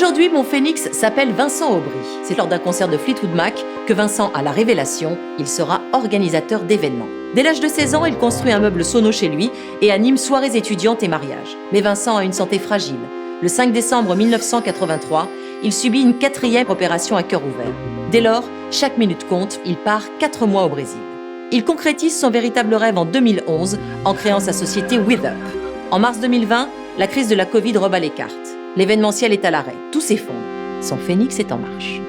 Aujourd'hui, mon phénix s'appelle Vincent Aubry. C'est lors d'un concert de Fleetwood Mac que Vincent a la révélation, il sera organisateur d'événements. Dès l'âge de 16 ans, il construit un meuble sono chez lui et anime soirées étudiantes et mariages. Mais Vincent a une santé fragile. Le 5 décembre 1983, il subit une 4e opération à cœur ouvert. Dès lors, chaque minute compte, il part 4 mois au Brésil. Il concrétise son véritable rêve en 2011 en créant sa société With Up. En mars 2020, la crise de la Covid rebat les cartes. L'événementiel est à l'arrêt, tout s'effondre. Son phénix est en marche.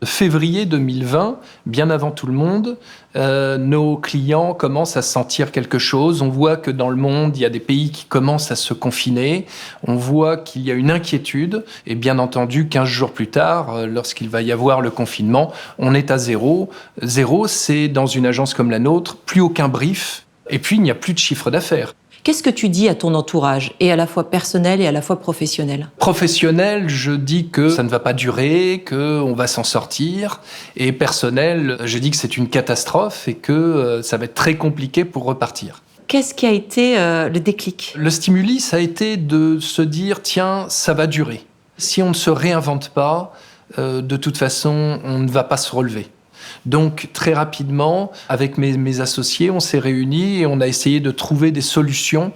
Février 2020, bien avant tout le monde, nos clients commencent à sentir quelque chose. On voit que dans le monde, il y a des pays qui commencent à se confiner. On voit qu'il y a une inquiétude. Et bien entendu, 15 jours plus tard, lorsqu'il va y avoir le confinement, on est à zéro. Zéro, c'est dans une agence comme la nôtre, plus aucun brief. Et puis, il n'y a plus de chiffre d'affaires. Qu'est-ce que tu dis à ton entourage, et à la fois personnel et à la fois professionnel ? Professionnel, je dis que ça ne va pas durer, qu'on va s'en sortir. Et personnel, je dis que c'est une catastrophe et que ça va être très compliqué pour repartir. Qu'est-ce qui a été le déclic ? Le stimuli, ça a été de se dire, tiens, ça va durer. Si on ne se réinvente pas, de toute façon, on ne va pas se relever. Donc, très rapidement, avec mes associés, on s'est réunis et on a essayé de trouver des solutions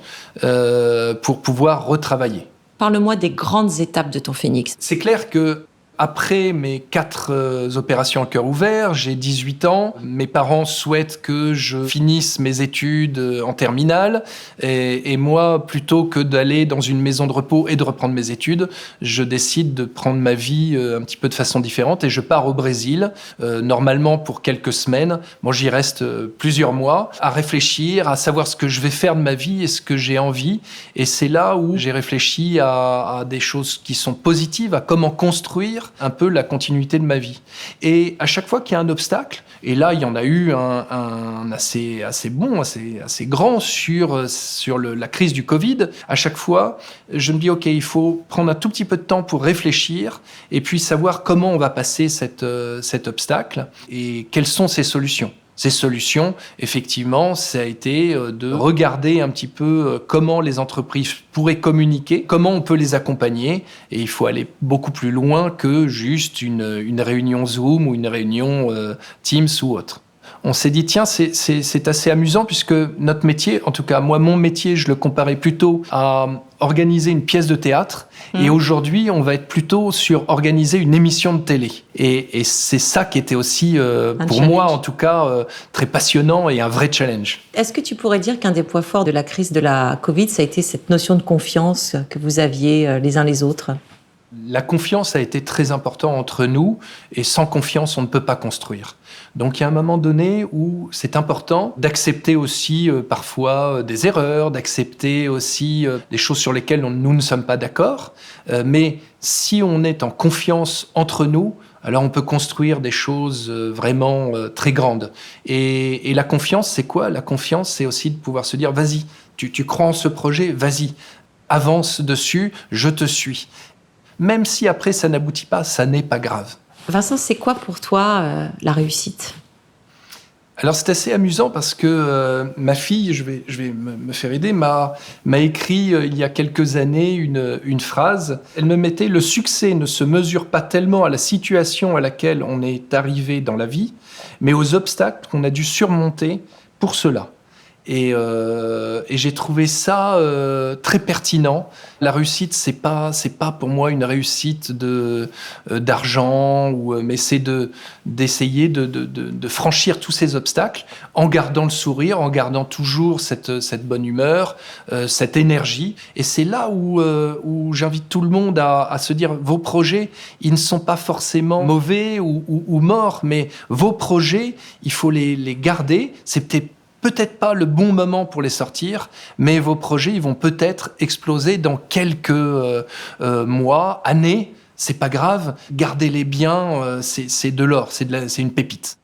pour pouvoir retravailler. Parle-moi des grandes étapes de ton phénix. C'est clair que après mes 4 opérations à cœur ouvert, j'ai 18 ans. Mes parents souhaitent que je finisse mes études en terminale. Et moi, plutôt que d'aller dans une maison de repos et de reprendre mes études, je décide de prendre ma vie un petit peu de façon différente et je pars au Brésil, normalement pour quelques semaines. Bon, j'y reste plusieurs mois à réfléchir, à savoir ce que je vais faire de ma vie et ce que j'ai envie. Et c'est là où j'ai réfléchi à des choses qui sont positives, à comment construire un peu la continuité de ma vie. Et à chaque fois qu'il y a un obstacle, et là il y en a eu un assez bon, assez grand sur la crise du Covid, à chaque fois je me dis ok, il faut prendre un tout petit peu de temps pour réfléchir et puis savoir comment on va passer cet obstacle et quelles sont ses solutions. Ces solutions, effectivement, ça a été de regarder un petit peu comment les entreprises pourraient communiquer, comment on peut les accompagner. Et il faut aller beaucoup plus loin que juste une réunion Zoom ou une réunion Teams ou autre. On s'est dit, tiens, c'est assez amusant puisque notre métier, en tout cas moi, mon métier, je le comparais plutôt à organiser une pièce de théâtre. Et aujourd'hui, on va être plutôt sur organiser une émission de télé. Et c'est ça qui était aussi, pour moi en tout cas, très passionnant et un vrai challenge. Est-ce que tu pourrais dire qu'un des points forts de la crise de la Covid, ça a été cette notion de confiance que vous aviez les uns les autres ? La confiance a été très importante entre nous et sans confiance, on ne peut pas construire. Donc il y a un moment donné où c'est important d'accepter aussi parfois des erreurs, d'accepter aussi des choses sur lesquelles nous ne sommes pas d'accord. Mais si on est en confiance entre nous, alors on peut construire des choses vraiment très grandes. Et la confiance, c'est quoi ? La confiance, c'est aussi de pouvoir se dire, vas-y, tu crois en ce projet, vas-y, avance dessus, je te suis. Même si après ça n'aboutit pas, ça n'est pas grave. Vincent, c'est quoi pour toi la réussite ? Alors c'est assez amusant parce que ma fille, je vais me faire aider, m'a écrit il y a quelques années une phrase. Elle me mettait « Le succès ne se mesure pas tellement à la situation à laquelle on est arrivé dans la vie, mais aux obstacles qu'on a dû surmonter pour cela ». Et j'ai trouvé ça très pertinent. La réussite, c'est pas pour moi une réussite d'argent, mais c'est d'essayer de franchir tous ces obstacles en gardant le sourire, en gardant toujours cette bonne humeur, cette énergie. Et c'est là où j'invite tout le monde à se dire vos projets, ils ne sont pas forcément mauvais ou morts, mais vos projets, il faut les garder. C'est peut-être pas le bon moment pour les sortir, mais vos projets, ils vont peut-être exploser dans quelques mois, années. C'est pas grave, gardez-les bien, c'est de l'or, c'est une pépite.